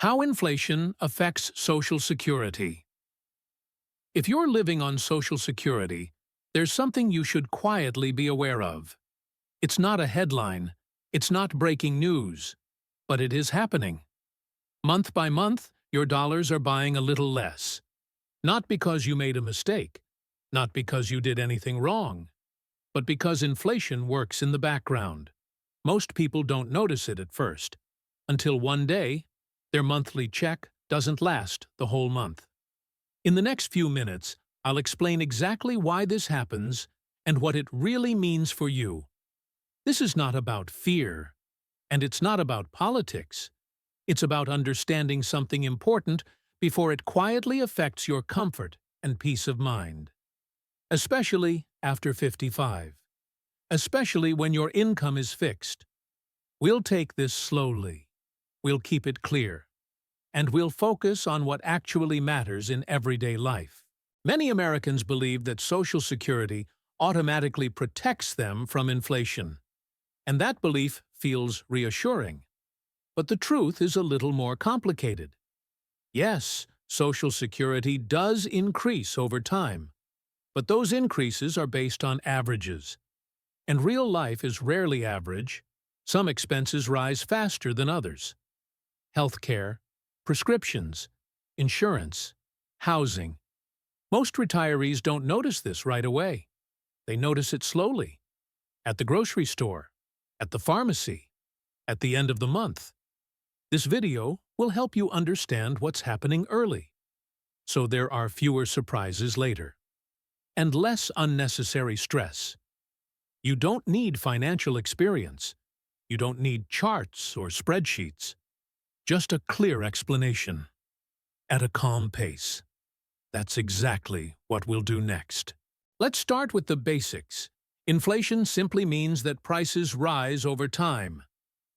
How inflation affects Social Security. If you're living on Social Security, there's something you should quietly be aware of. It's not a headline, it's not breaking news, but it is happening. Month by month, your dollars are buying a little less. Not because you made a mistake, not because you did anything wrong, but because inflation works in the background. Most people don't notice it at first, until one day, their monthly check doesn't last the whole month. In the next few minutes, I'll explain exactly why this happens and what it really means for you. This is not about fear, and it's not about politics. It's about understanding something important before it quietly affects your comfort and peace of mind. Especially after 55. Especially when your income is fixed. We'll take this slowly. We'll keep it clear. And we'll focus on what actually matters in everyday life. Many Americans believe that Social Security automatically protects them from inflation. And that belief feels reassuring. But the truth is a little more complicated. Yes, Social Security does increase over time. But those increases are based on averages. And real life is rarely average. Some expenses rise faster than others. Healthcare, prescriptions, insurance, housing. Most retirees don't notice this right away. They notice it slowly. At the grocery store, at the pharmacy, at the end of the month. This video will help you understand what's happening early, so there are fewer surprises later. And less unnecessary stress. You don't need financial experience. You don't need charts or spreadsheets. Just a clear explanation. At a calm pace. That's exactly what we'll do next. Let's start with the basics. Inflation simply means that prices rise over time.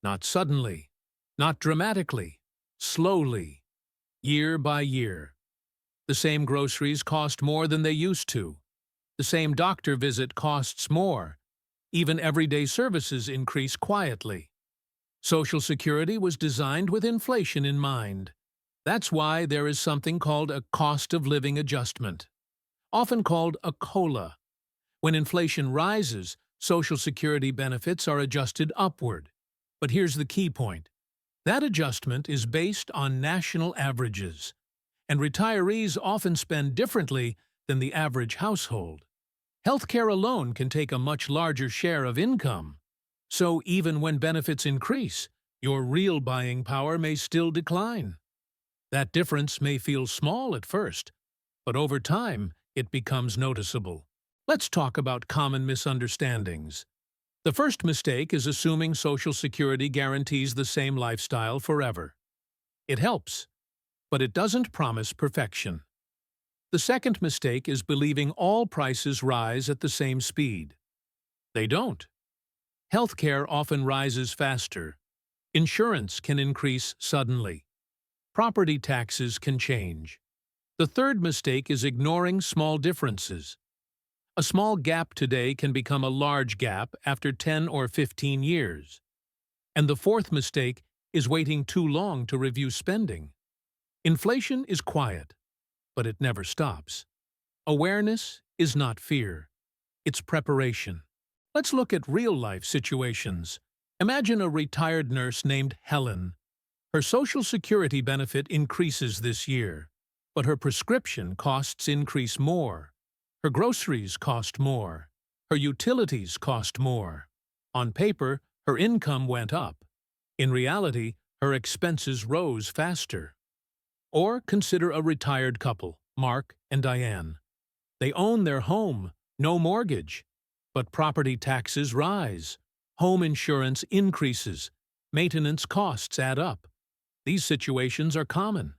Not suddenly. Not dramatically. Slowly. Year by year. The same groceries cost more than they used to. The same doctor visit costs more. Even everyday services increase quietly. Social Security was designed with inflation in mind. That's why there is something called a cost of living adjustment, often called a COLA. When inflation rises, Social Security benefits are adjusted upward. But here's the key point. That adjustment is based on national averages, and retirees often spend differently than the average household. Healthcare alone can take a much larger share of income. So even when benefits increase, your real buying power may still decline. That difference may feel small at first, but over time it becomes noticeable. Let's talk about common misunderstandings. The first mistake is assuming Social Security guarantees the same lifestyle forever. It helps, but it doesn't promise perfection. The second mistake is believing all prices rise at the same speed. They don't. Healthcare often rises faster. Insurance can increase suddenly. Property taxes can change. The third mistake is ignoring small differences. A small gap today can become a large gap after 10 or 15 years. And the fourth mistake is waiting too long to review spending. Inflation is quiet, but it never stops. Awareness is not fear. It's preparation. Let's look at real-life situations. Imagine a retired nurse named Helen. Her Social Security benefit increases this year, but her prescription costs increase more. Her groceries cost more. Her utilities cost more. On paper, her income went up. In reality, her expenses rose faster. Or consider a retired couple, Mark and Diane. They own their home, no mortgage. But property taxes rise. Home insurance increases. Maintenance costs add up. These situations are common.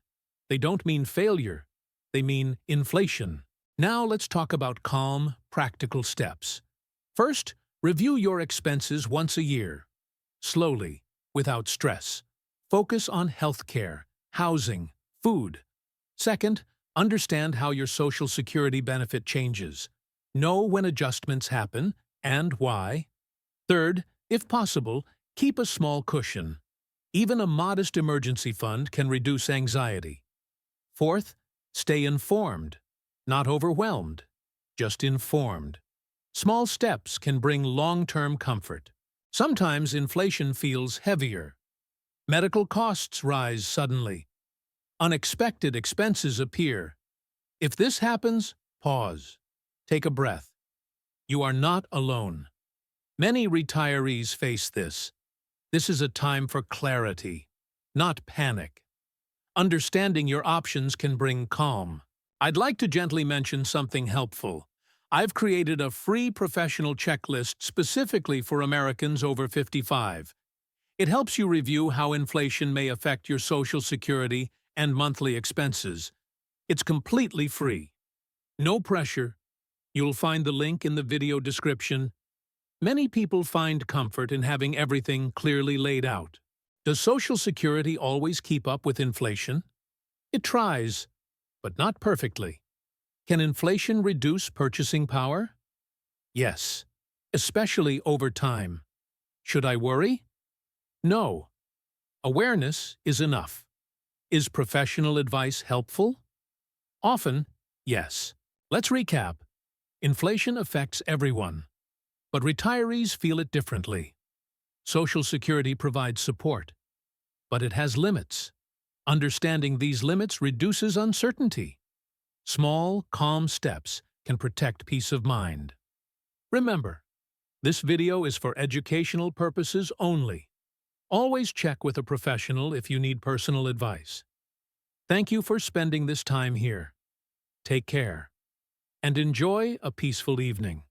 They don't mean failure. They mean inflation. Now let's talk about calm, practical steps. First, review your expenses once a year. Slowly, without stress. Focus on healthcare, housing, food. Second, understand how your Social Security benefit changes. Know when adjustments happen and why. Third, if possible, keep a small cushion. Even a modest emergency fund can reduce anxiety. Fourth, stay informed, not overwhelmed, just informed. Small steps can bring long-term comfort. Sometimes inflation feels heavier. Medical costs rise suddenly. Unexpected expenses appear. If this happens, pause. Take a breath. You are not alone. Many retirees face this. This is a time for clarity, not panic. Understanding your options can bring calm. I'd like to gently mention something helpful. I've created a free professional checklist specifically for Americans over 55. It helps you review how inflation may affect your Social Security and monthly expenses. It's completely free. No pressure. You'll find the link in the video description. Many people find comfort in having everything clearly laid out. Does Social Security always keep up with inflation? It tries, but not perfectly. Can inflation reduce purchasing power? Yes, especially over time. Should I worry? No. Awareness is enough. Is professional advice helpful? Often, yes. Let's recap. Inflation affects everyone, but retirees feel it differently. Social Security provides support, but it has limits. Understanding these limits reduces uncertainty. Small, calm steps can protect peace of mind. Remember, this video is for educational purposes only. Always check with a professional if you need personal advice. Thank you for spending this time here. Take care, and enjoy a peaceful evening.